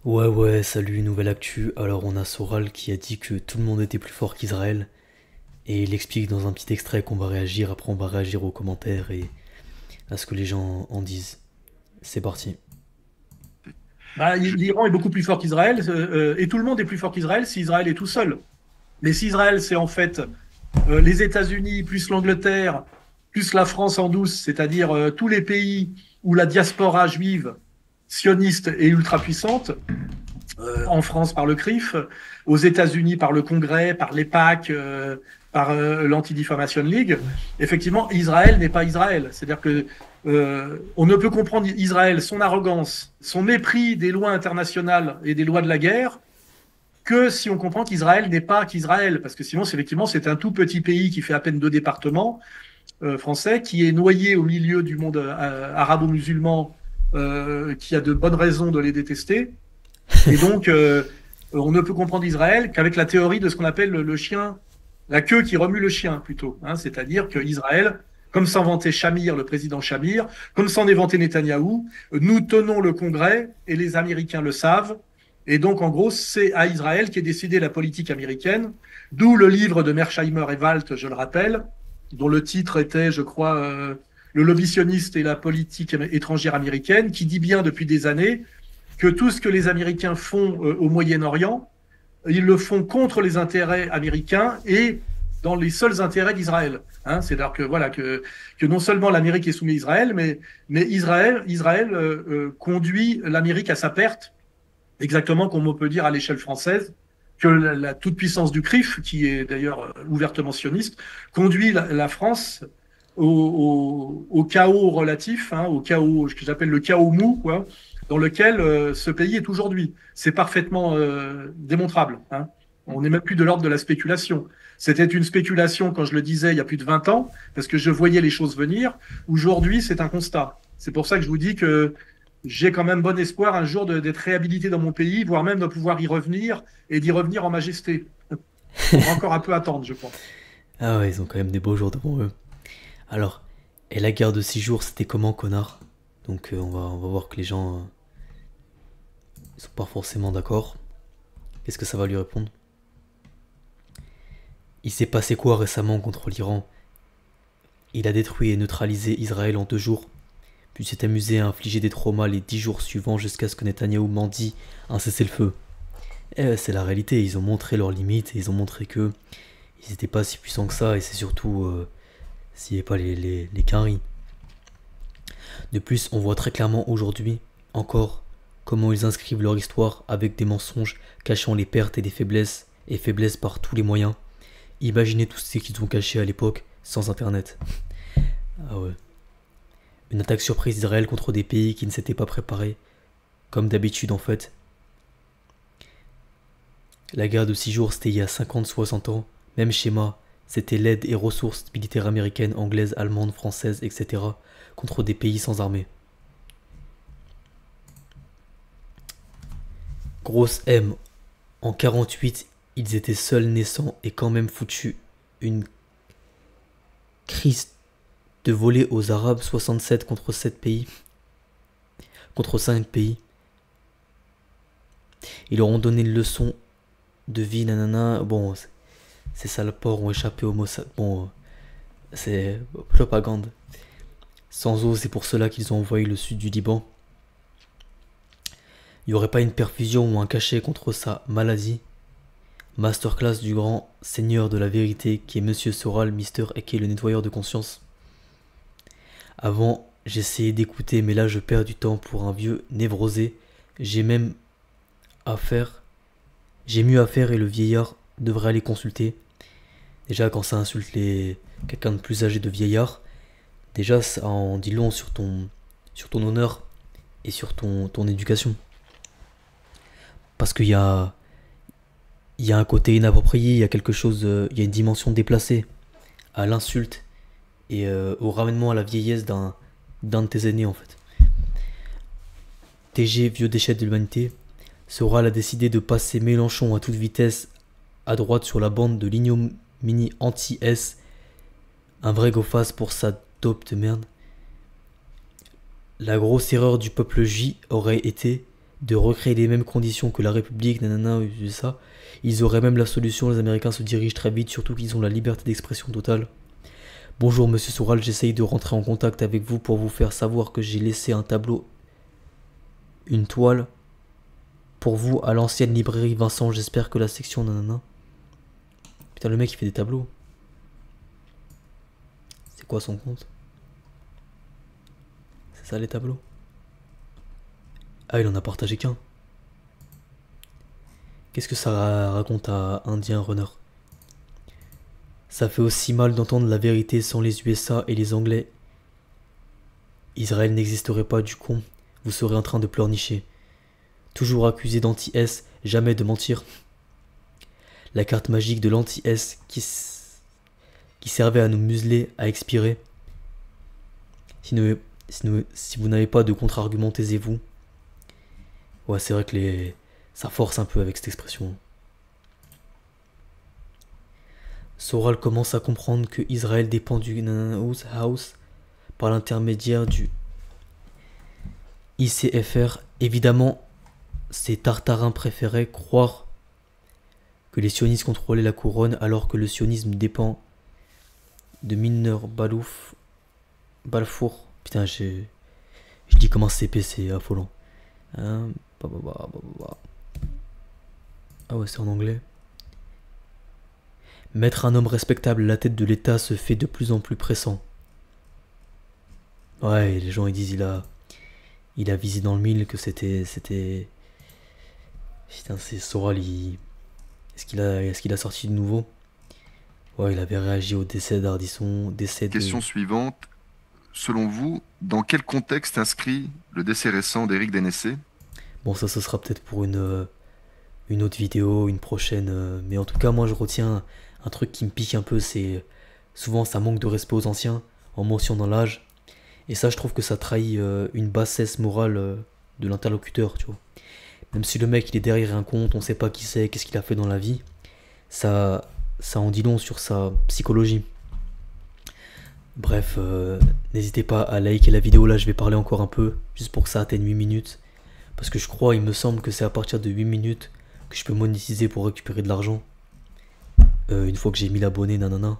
Ouais, ouais, salut, nouvelle actu. Alors, on a Soral qui a dit que tout le monde était plus fort qu'Israël. Et il explique dans un petit extrait qu'on va réagir. Après, on va réagir aux commentaires et à ce que les gens en disent. C'est parti. Bah, l'Iran est beaucoup plus fort qu'Israël, et tout le monde est plus fort qu'Israël si Israël est tout seul. Mais si Israël, c'est en fait les États-Unis plus l'Angleterre, plus la France en douce, c'est-à-dire tous les pays où la diaspora juive sioniste est ultra puissante, en France par le CRIF, aux États-Unis par le Congrès, par l'EPAC, par l'Anti-Defamation League, effectivement, Israël n'est pas Israël. C'est-à-dire que on ne peut comprendre Israël, son arrogance, son mépris des lois internationales et des lois de la guerre, que si on comprend qu'Israël n'est pas qu'Israël, parce que sinon, effectivement, c'est un tout petit pays qui fait à peine deux départements français, qui est noyé au milieu du monde arabo-musulman, qui a de bonnes raisons de les détester. Et donc, on ne peut comprendre Israël qu'avec la théorie de ce qu'on appelle le chien, la queue qui remue le chien, plutôt. Hein, c'est-à-dire que Israël, comme s'en vantait Shamir, le président Shamir, comme s'en est vanté Netanyahou, nous tenons le Congrès et les Américains le savent. Et donc, en gros, c'est à Israël qu'est décidée la politique américaine, d'où le livre de Mersheimer et Walt, je le rappelle, dont le titre était, je crois, Le lobby sioniste et la politique étrangère américaine, qui dit bien depuis des années que tout ce que les Américains font au Moyen-Orient, ils le font contre les intérêts américains et dans les seuls intérêts d'Israël. Hein, c'est-à-dire que voilà que non seulement l'Amérique est soumise à Israël, mais Israël conduit l'Amérique à sa perte, exactement comme on peut dire à l'échelle française que la toute-puissance du CRIF, qui est d'ailleurs ouvertement sioniste, conduit la France au chaos relatif, hein, au chaos, ce que j'appelle le chaos mou, quoi, dans lequel ce pays est aujourd'hui. C'est parfaitement démontrable. Hein. On n'est même plus de l'ordre de la spéculation. C'était une spéculation, quand je le disais, il y a plus de 20 ans, parce que je voyais les choses venir. Aujourd'hui, c'est un constat. C'est pour ça que je vous dis que j'ai quand même bon espoir un jour d'être réhabilité dans mon pays, voire même de pouvoir y revenir et d'y revenir en majesté. Faudra encore un peu attendre, je pense. Ah ouais, ils ont quand même des beaux jours devant eux. Alors, et la guerre de 6 jours, c'était comment, connard? Donc, on va voir que les gens ils sont pas forcément d'accord. Qu'est-ce que ça va lui répondre? Il s'est passé quoi récemment contre l'Iran? Il a détruit et neutralisé Israël en 2 jours, puis s'est amusé à infliger des traumas les 10 jours suivants jusqu'à ce que Netanyahou mendie un cessez-le-feu. Et c'est la réalité, ils ont montré leurs limites et ils ont montré que ils étaient pas si puissants que ça et c'est surtout s'il n'y avait pas les quinries. De plus, on voit très clairement aujourd'hui, encore, comment ils inscrivent leur histoire avec des mensonges cachant les pertes et faiblesses par tous les moyens. Imaginez tout ce qu'ils ont caché à l'époque sans internet. Ah ouais. Une attaque surprise d'Israël contre des pays qui ne s'étaient pas préparés, comme d'habitude en fait. La guerre de 6 jours, c'était il y a 50-60 ans. Même schéma. C'était l'aide et ressources militaires américaines, anglaises, allemandes, françaises, etc. contre des pays sans armée. Grosse M. En 48, ils étaient seuls naissants et quand même foutus une crise de voler aux Arabes 67 contre 7 pays. Contre 5 pays. Ils leur ont donné une leçon de vie, nanana. Bon, ces salopards ont échappé au Mossad. Bon, c'est propagande. Sans eau, c'est pour cela qu'ils ont envoyé le sud du Liban. Il n'y aurait pas une perfusion ou un cachet contre sa maladie. Masterclass du grand seigneur de la vérité qui est Monsieur Soral, Mister et qui est le nettoyeur de conscience. Avant, j'essayais d'écouter, mais là je perds du temps pour un vieux névrosé. J'ai même à faire. J'ai mieux à faire et le vieillard devrait aller consulter. Déjà, quand ça insulte quelqu'un de plus âgé de vieillard, déjà ça en dit long sur ton honneur et sur ton éducation. Parce il y a un côté inapproprié, il y a quelque chose, il y a une dimension déplacée à l'insulte et au ramènement à la vieillesse d'un de tes aînés en fait. TG, vieux déchet de l'humanité, Soral a décidé de passer Mélenchon à toute vitesse à droite sur la bande de l'ignominie anti-S. Un vrai go-face pour sa dope de merde. La grosse erreur du peuple J aurait été de recréer les mêmes conditions que la République, nanana, ça. Ils auraient même la solution, les Américains se dirigent très vite, surtout qu'ils ont la liberté d'expression totale. Bonjour Monsieur Soral, j'essaye de rentrer en contact avec vous pour vous faire savoir que j'ai laissé un tableau, une toile, pour vous à l'ancienne librairie Vincent, j'espère que la section nanana. Putain, le mec il fait des tableaux. C'est quoi son compte? C'est ça les tableaux? Ah, il en a partagé qu'un. Qu'est-ce que ça raconte à Indien Runner? Ça fait aussi mal d'entendre la vérité sans les USA et les Anglais. Israël n'existerait pas du con. Vous serez en train de pleurnicher. Toujours accusé d'anti-S, jamais de mentir. La carte magique de l'anti-S qui servait à nous museler a expiré. Si vous n'avez pas de contre-argument, taisez-vous. Ouais, c'est vrai que ça force un peu avec cette expression. Soral commence à comprendre que Israël dépend du House par l'intermédiaire du ICFR. Évidemment, ses tartarins préféraient croire que les sionistes contrôlaient la couronne alors que le sionisme dépend de Mineur Balfour. Putain, je dis comme un CP, c'est affolant. Ah ouais, c'est en anglais. Mettre un homme respectable à la tête de l'État se fait de plus en plus pressant. Ouais, les gens ils disent il a visé dans le mille que c'était. Putain, c'est Soral, est-ce qu'il a sorti de nouveau? Ouais, il avait réagi au décès d'Ardisson. Question suivante. Selon vous, dans quel contexte inscrit le décès récent d'Éric Dénessé? Bon, ça ce sera peut-être pour une autre vidéo, une prochaine. Mais en tout cas, moi je retiens un truc qui me pique un peu, c'est souvent ça manque de respect aux anciens, en mentionnant l'âge. Et ça, je trouve que ça trahit une bassesse morale de l'interlocuteur, tu vois. Même si le mec il est derrière un compte, on sait pas qui c'est, qu'est-ce qu'il a fait dans la vie, ça en dit long sur sa psychologie. Bref, n'hésitez pas à liker la vidéo, là je vais parler encore un peu, juste pour que ça atteigne 8 minutes. Parce que je crois, il me semble que c'est à partir de 8 minutes que je peux monétiser pour récupérer de l'argent. Une fois que j'ai 1000 abonnés, nanana.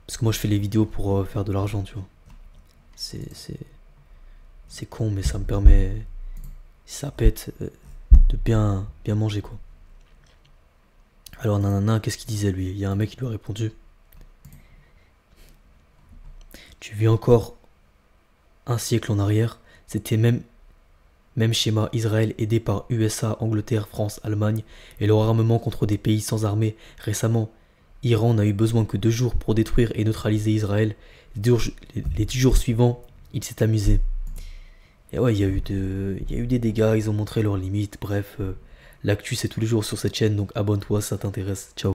Parce que moi je fais les vidéos pour faire de l'argent, tu vois. C'est con, mais ça me permet, si ça pète, de bien manger, quoi. Alors nanana, qu'est-ce qu'il disait lui? Il y a un mec qui lui a répondu. Tu vis encore un siècle en arrière, c'était même schéma, Israël aidé par USA, Angleterre, France, Allemagne et leur armement contre des pays sans armée. Récemment, Iran n'a eu besoin que 2 jours pour détruire et neutraliser Israël. Les 10 jours suivants, il s'est amusé. Et ouais, il y a eu des dégâts, ils ont montré leurs limites. Bref, l'actu c'est tous les jours sur cette chaîne, donc abonne-toi si ça t'intéresse. Ciao.